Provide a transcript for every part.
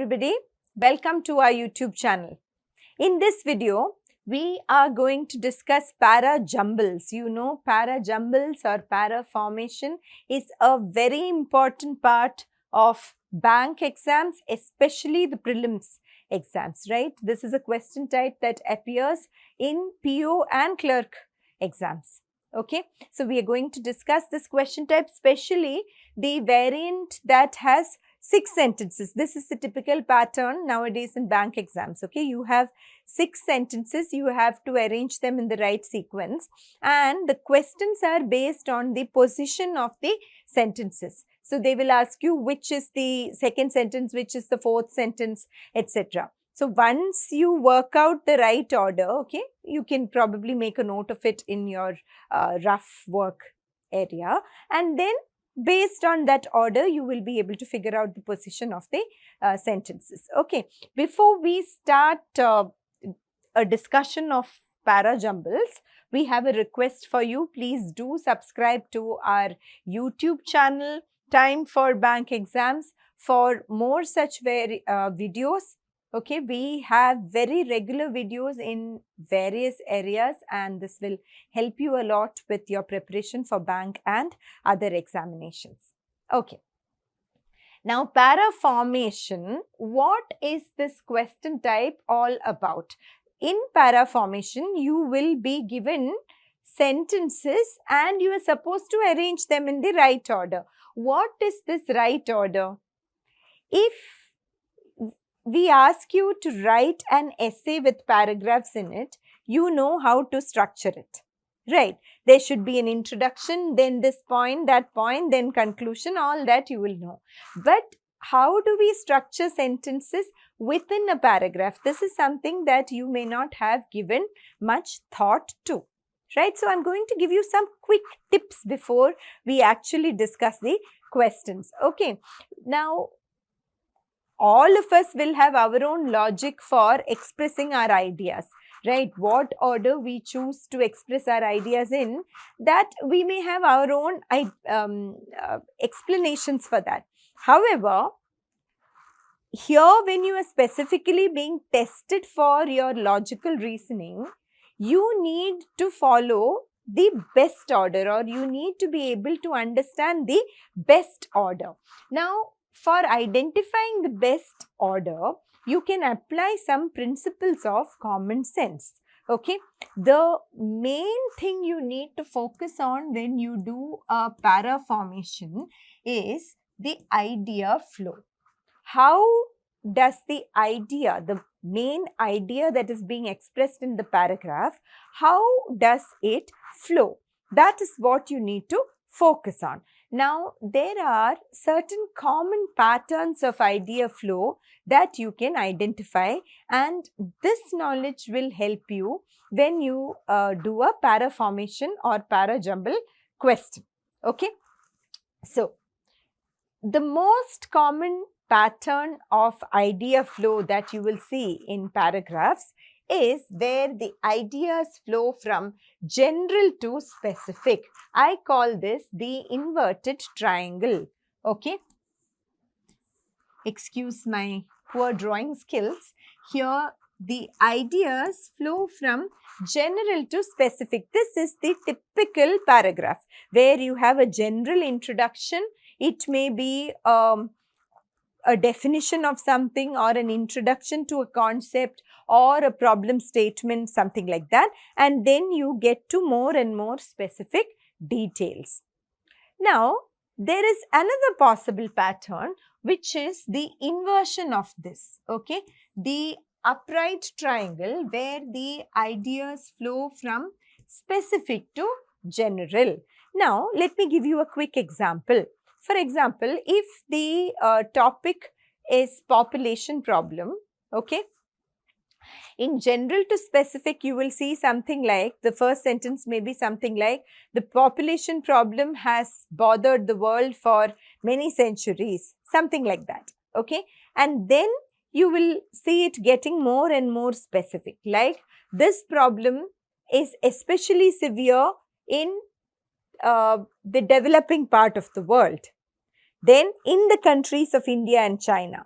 everybody, welcome to our YouTube channel. In this video, we are going to discuss para jumbles. You know, para jumbles or para formation is a very important part of bank exams, especially the prelims exams, right? This is a question type that appears in PO and clerk exams. Okay, so we are going to discuss this question type, especially the variant that has 6 sentences. This is the typical pattern nowadays in bank exams. Okay, you have 6 sentences, you have to arrange them in the right sequence, and the questions are based on the position of the sentences. So they will ask you which is the second sentence, which is the fourth sentence, etc. So once you work out the right order, okay, you can probably make a note of it in your rough work area, and then based on that order, you will be able to figure out the position of the sentences. Okay, before we start a discussion of para jumbles, we have a request for you. Please do subscribe to our YouTube channel, Time for Bank Exams, for more such videos. Okay, we have very regular videos in various areas, and this will help you a lot with your preparation for bank and other examinations. Okay. Now, para formation, what is this question type all about? In para formation, you will be given sentences and you are supposed to arrange them in the right order. What is this right order? If we ask you to write an essay with paragraphs in it, you know how to structure it, right? There should be an introduction, then this point, that point, then conclusion, all that you will know. But how do we structure sentences within a paragraph? This is something that you may not have given much thought to, right? So I'm going to give you some quick tips before we actually discuss the questions. Okay, now all of us will have our own logic for expressing our ideas, right? What order we choose to express our ideas in, that we may have our own explanations for that. However, here when you are specifically being tested for your logical reasoning, you need to follow the best order, or you need to be able to understand the best order. Now, for identifying the best order, you can apply some principles of common sense. Okay, the main thing you need to focus on when you do a para formation is the idea flow. How does the idea, the main idea that is being expressed in the paragraph, how does it flow? That is what you need to focus on. Now, there are certain common patterns of idea flow that you can identify, and this knowledge will help you when you do a para formation or para jumble question. Okay, so the most common pattern of idea flow that you will see in paragraphs is where the ideas flow from general to specific. I call this the inverted triangle. Okay, excuse my poor drawing skills. Here the ideas flow from general to specific. This is the typical paragraph where you have a general introduction. It may be a definition of something, or an introduction to a concept, or a problem statement, something like that, and then you get to more and more specific details. Now, there is another possible pattern, which is the inversion of this, okay? The upright triangle, where the ideas flow from specific to general. Now, let me give you a quick example. For example, if the topic is population problem, okay, in general to specific, you will see something like, the first sentence may be something like, the population problem has bothered the world for many centuries, something like that, okay? And then you will see it getting more and more specific, like, this problem is especially severe in the developing part of the world, then in the countries of India and China.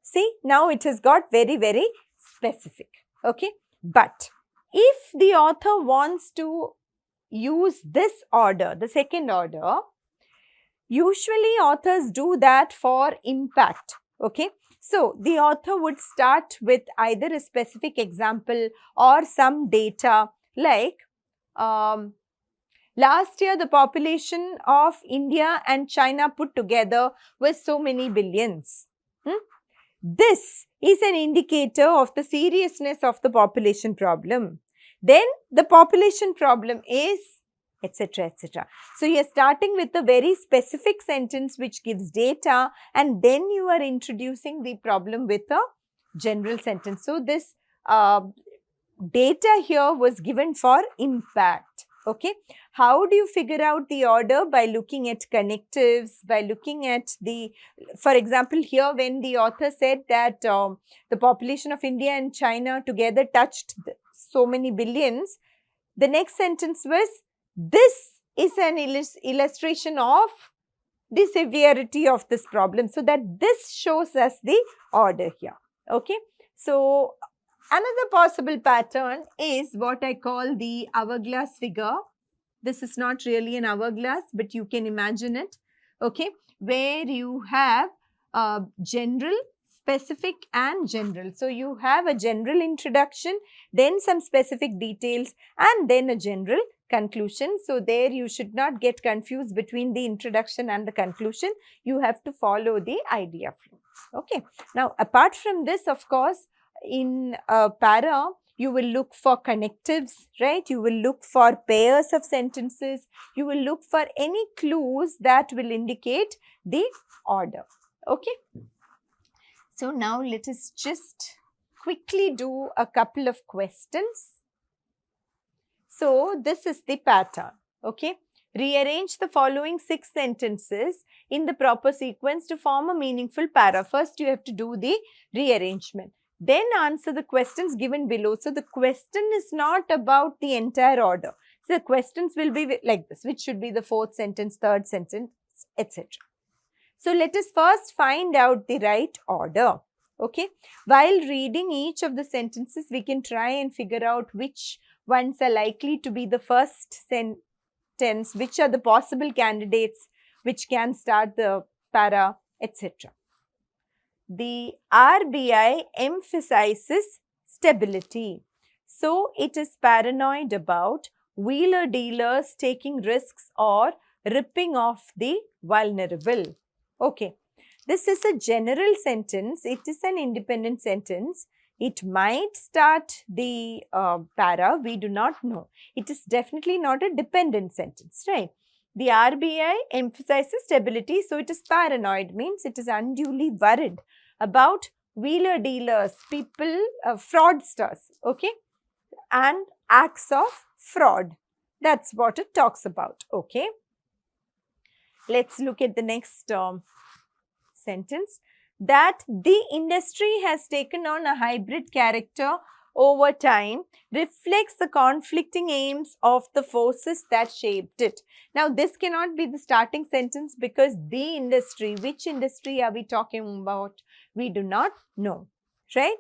See, now it has got very, very specific. Okay. But if the author wants to use this order, the second order, usually authors do that for impact. Okay. So, the author would start with either a specific example or some data like last year the population of India and China put together was so many billions. This is an indicator of the seriousness of the population problem. Then the population problem is etc. etc. So, you are starting with a very specific sentence which gives data, and then you are introducing the problem with a general sentence. So, this data here was given for impact. Okay. How do you figure out the order? By looking at connectives, by looking at the, for example, here when the author said that the population of India and China together touched so many billions, the next sentence was, this is an illustration of the severity of this problem. So, that this shows us the order here. Okay. So, another possible pattern is what I call the hourglass figure. This is not really an hourglass, but you can imagine it, okay, where you have general, specific and general. So, you have a general introduction, then some specific details and then a general conclusion. So, there you should not get confused between the introduction and the conclusion. You have to follow the idea flow. Okay. Now, apart from this, of course, in para, you will look for connectives, right? You will look for pairs of sentences. You will look for any clues that will indicate the order. Okay. So, now let us just quickly do a couple of questions. So, this is the pattern. Okay. Rearrange the following 6 sentences in the proper sequence to form a meaningful para. First, you have to do the rearrangement. Then answer the questions given below. So, the question is not about the entire order. So, the questions will be like this, which should be the 4th sentence, 3rd sentence, etc. So, let us first find out the right order. Okay. While reading each of the sentences, we can try and figure out which ones are likely to be the first sentence, which are the possible candidates which can start the para, etc. The RBI emphasizes stability. So, it is paranoid about wheeler dealers taking risks or ripping off the vulnerable. Okay. This is a general sentence. It is an independent sentence. It might start the para. We do not know. It is definitely not a dependent sentence, right? The RBI emphasizes stability, so it is paranoid, means it is unduly worried about wheeler dealers, people, fraudsters, okay, and acts of fraud. That's what it talks about, okay. Let's look at the next sentence. That the industry has taken on a hybrid character over time reflects the conflicting aims of the forces that shaped it. Now, this cannot be the starting sentence because the industry, which industry are we talking about? We do not know, right?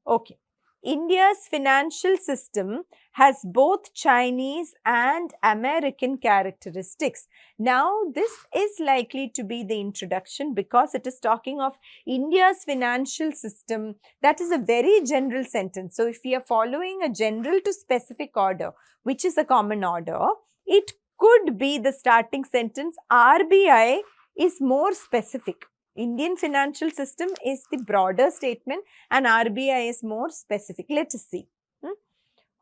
Okay. India's financial system has both Chinese and American characteristics. Now, this is likely to be the introduction because it is talking of India's financial system. That is a very general sentence. So, if we are following a general to specific order, which is a common order, it could be the starting sentence. RBI is more specific. Indian financial system is the broader statement and RBI is more specific. Let us see.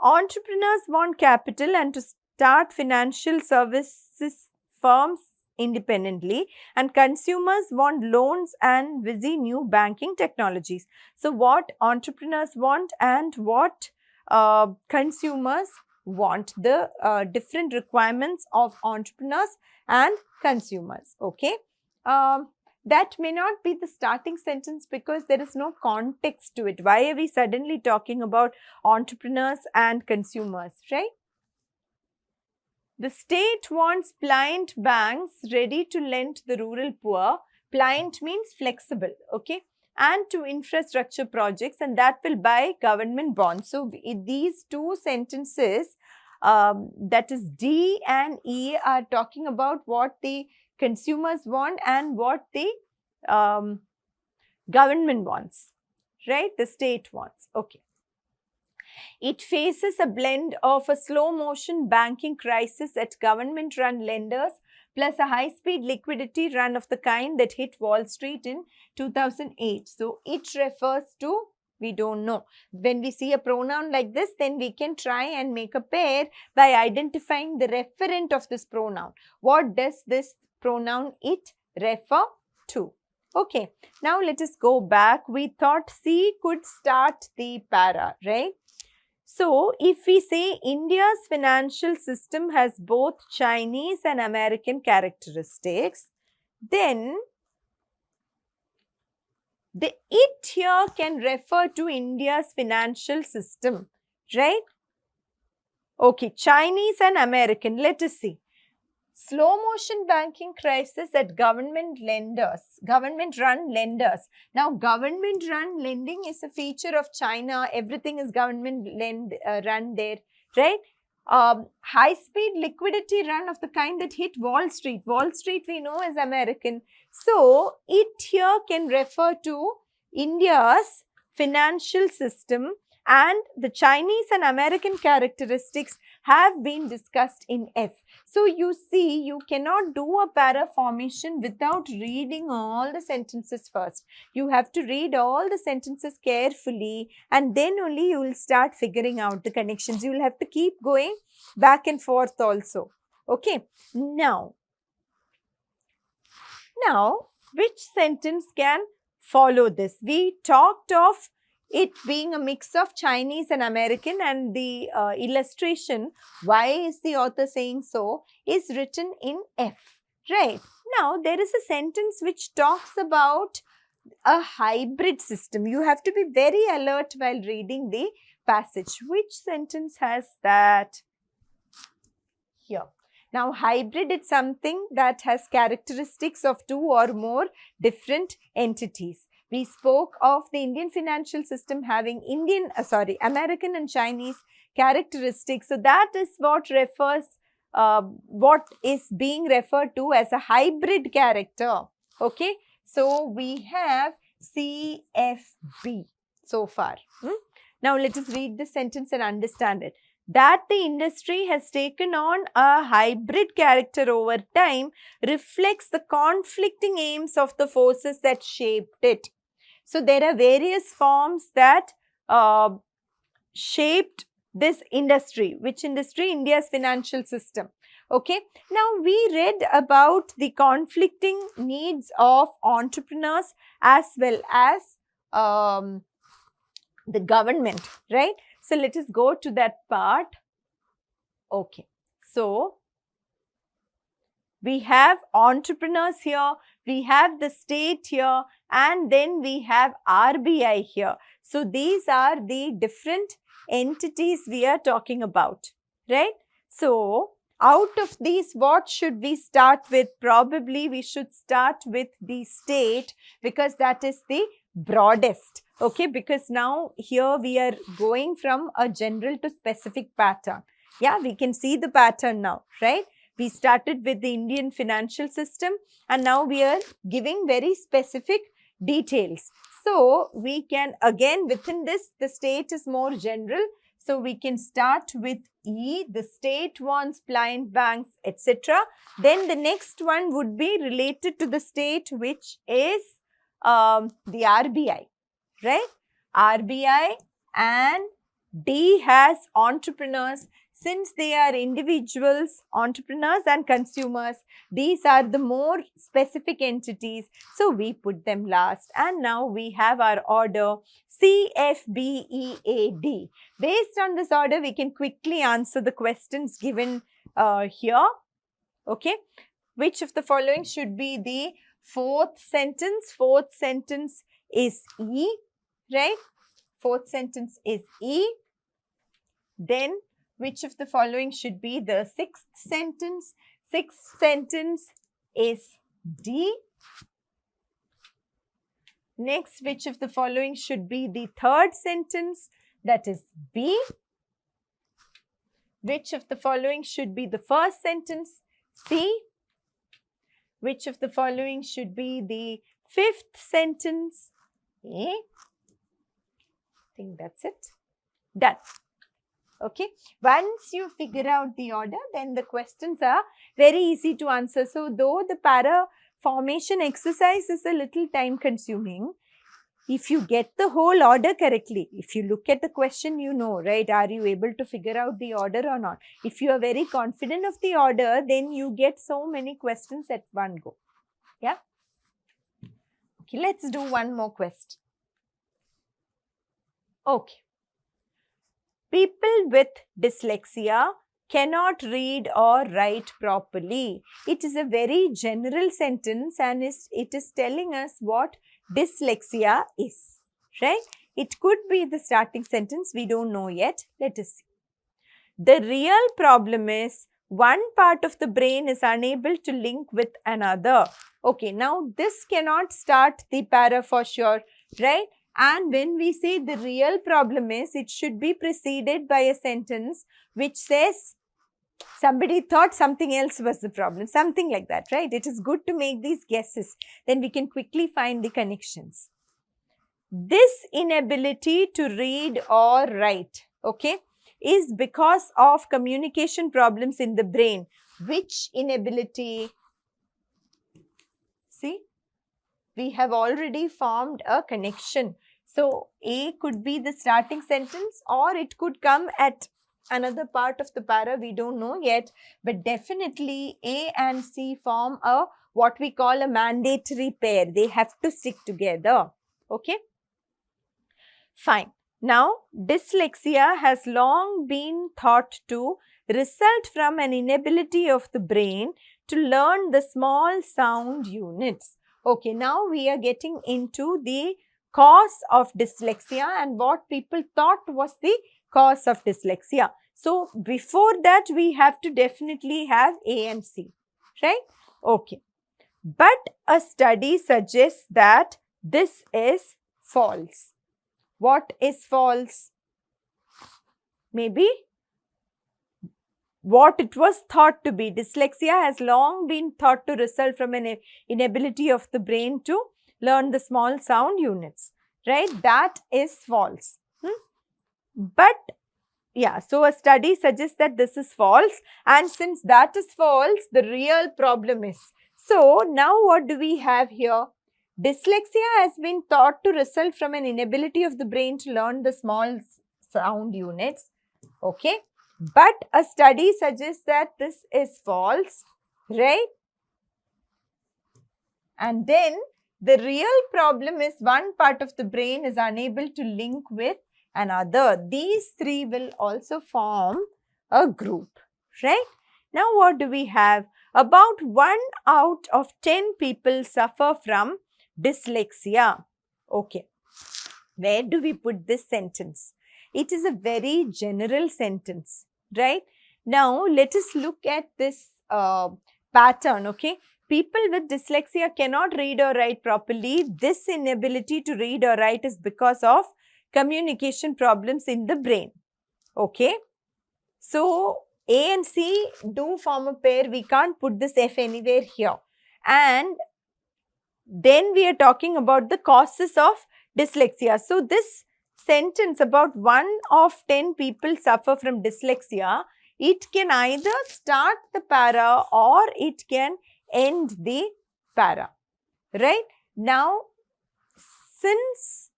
Entrepreneurs want capital and to start financial services firms independently, and consumers want loans and busy new banking technologies. So, what entrepreneurs want and what consumers want, the different requirements of entrepreneurs and consumers, okay. That may not be the starting sentence because there is no context to it. Why are we suddenly talking about entrepreneurs and consumers, right? The state wants pliant banks ready to lend to the rural poor. Pliant means flexible, okay? and to infrastructure projects, and that will buy government bonds. So these two sentences, that is D and E, are talking about what the consumers want and what the government wants, right? The state wants. Okay. It faces a blend of a slow motion banking crisis at government run lenders plus a high speed liquidity run of the kind that hit Wall Street in 2008. So it refers to, we don't know. When we see a pronoun like this, then we can try and make a pair by identifying the referent of this pronoun. What does this pronoun it refer to? Okay, now let us go back. We thought C could start the para, right? So, if we say India's financial system has both Chinese and American characteristics, then the it here can refer to India's financial system, right? Okay, Chinese and American. Let us see. Slow motion banking crisis at government run lenders. Now, government run lending is a feature of China. Everything is government run there, right? High speed liquidity run of the kind that hit Wall Street. Wall Street we know is American. So, it here can refer to India's financial system, and the Chinese and American characteristics have been discussed in F. So, you see, you cannot do a para formation without reading all the sentences first. You have to read all the sentences carefully, and then only you will start figuring out the connections. You will have to keep going back and forth also. Okay. Now, which sentence can follow this? We talked of it being a mix of Chinese and American, and the illustration, why is the author saying so, is written in F, right? Now, there is a sentence which talks about a hybrid system. You have to be very alert while reading the passage. Which sentence has that? Here. Now, hybrid is something that has characteristics of two or more different entities. We spoke of the Indian financial system having American and Chinese characteristics. So, that is what is being referred to as a hybrid character. Okay. So, we have CFB so far. Now, let us read the sentence and understand it. That the industry has taken on a hybrid character over time reflects the conflicting aims of the forces that shaped it. So, there are various forms that shaped this industry. Which industry? India's financial system. Okay. Now, we read about the conflicting needs of entrepreneurs as well as the government, right? So, let us go to that part. Okay. So, we have entrepreneurs here, we have the state here, and then we have RBI here. So, these are the different entities we are talking about, right? So, out of these, what should we start with? Probably we should start with the state, because that is the broadest. Okay, because now here we are going from a general to specific pattern. Yeah, we can see the pattern now, right? We started with the Indian financial system, and now we are giving very specific details. So, we can again, within this, the state is more general. So, we can start with E, the state wants blind banks, etc. Then the next one would be related to the state, which is the RBI, right? RBI, and D has entrepreneurs. Since they are individuals, entrepreneurs and consumers, these are the more specific entities. So, we put them last, and now we have our order C, F, B, E, A, D. Based on this order, we can quickly answer the questions given here. Okay. Which of the following should be the fourth sentence? Fourth sentence is E, right? Fourth sentence is E. Then, which of the following should be the sixth sentence? Sixth sentence is D. Next, which of the following should be the third sentence? That is B. Which of the following should be the first sentence? C. Which of the following should be the fifth sentence? A. I think that's it. Done. Okay. Once you figure out the order, then the questions are very easy to answer. So, though the para formation exercise is a little time consuming, if you get the whole order correctly, if you look at the question, you know, right, are you able to figure out the order or not? If you are very confident of the order, then you get so many questions at one go. Yeah. Okay, let's do one more question. Okay. People with dyslexia cannot read or write properly. It is a very general sentence and it is telling us what dyslexia is, right? It could be the starting sentence, we don't know yet. Let us see. The real problem is one part of the brain is unable to link with another. Okay, now this cannot start the para for sure, right? And when we say the real problem is, it should be preceded by a sentence which says somebody thought something else was the problem, something like that, right? It is good to make these guesses. Then we can quickly find the connections. This inability to read or write, okay, is because of communication problems in the brain. Which inability? See, we have already formed a connection. So, A could be the starting sentence or it could come at another part of the para, we don't know yet. But definitely A and C form a what we call a mandatory pair. They have to stick together. Okay. Fine. Now, dyslexia has long been thought to result from an inability of the brain to learn the small sound units. Okay, now we are getting into the cause of dyslexia and what people thought was the cause of dyslexia. So, before that we have to definitely have A and C, right? Okay. But a study suggests that this is false. What is false? Maybe what it was thought to be. Dyslexia has long been thought to result from an inability of the brain to learn the small sound units, right? That is false. But yeah, so a study suggests that this is false, and since that is false, the real problem is. So now what do we have here? Dyslexia has been thought to result from an inability of the brain to learn the small sound units, okay? But a study suggests that this is false, right? And then the real problem is one part of the brain is unable to link with another. These three will also form a group, right? Now what do we have? About 1 out of 10 people suffer from dyslexia. Okay. Where do we put this sentence? It is a very general sentence, right? Now, let us look at this pattern, okay? People with dyslexia cannot read or write properly. This inability to read or write is because of communication problems in the brain, okay? So, A and C do form a pair. We can't put this F anywhere here. And then we are talking about the causes of dyslexia. So, this sentence about 1 of 10 people suffer from dyslexia, it can either start the para or it can end the para, right? Now, since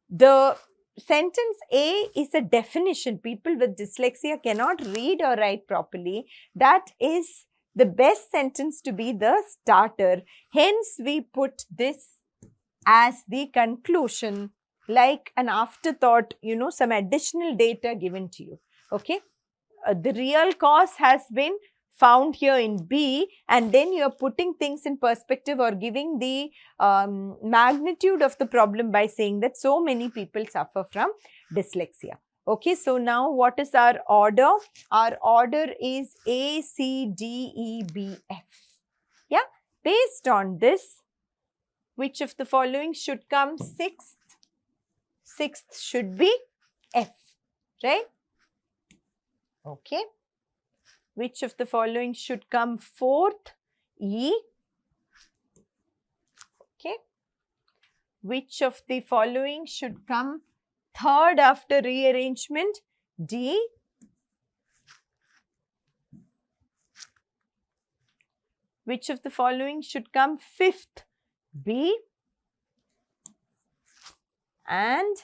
the sentence A is a definition, people with dyslexia cannot read or write properly, that is the best sentence to be the starter. Hence, we put this as the conclusion, like an afterthought, you know, some additional data given to you, okay? The real cause has been found here in B, and then you are putting things in perspective or giving the magnitude of the problem by saying that so many people suffer from dyslexia. Okay, so now what is our order? Our order is A, C, D, E, B, F. Yeah, based on this, Which of the following should come sixth? Sixth should be F, right? Okay. Which of the following should come fourth? E. Okay. Which of the following should come third after rearrangement? D. Which of the following should come fifth? B. And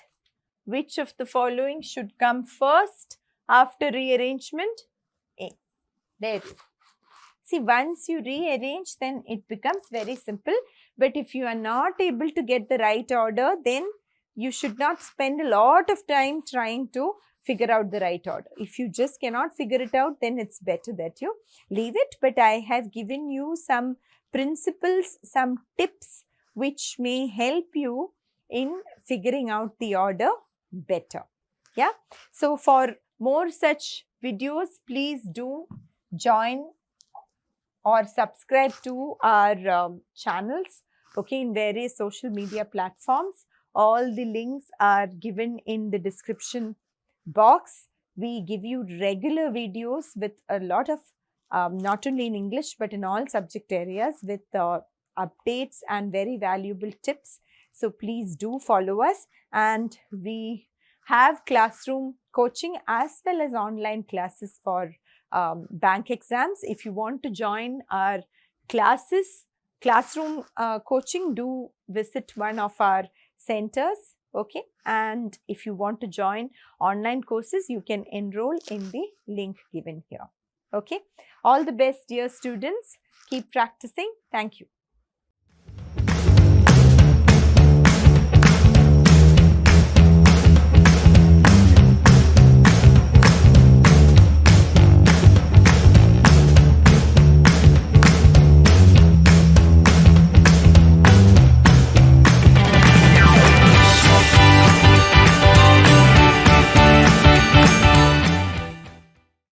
which of the following should come first after rearrangement? A. There you go. See, once you rearrange, then it becomes very simple. But if you are not able to get the right order, then you should not spend a lot of time trying to figure out the right order. If you just cannot figure it out, then it's better that you leave it. But I have given you some principles, some tips which may help you in figuring out the order better. Yeah. So for more such videos, please do join or subscribe to our channels, okay, in various social media platforms. All the links are given in the description box. We give you regular videos with a lot of not only in English but in all subject areas with updates and very valuable tips. So please do follow us, and we have classroom coaching as well as online classes for bank exams. If you want to join our classes, classroom coaching, do visit one of our centers, okay? And if you want to join online courses, you can enroll in the link given here, okay? All the best, dear students. Keep practicing. Thank you.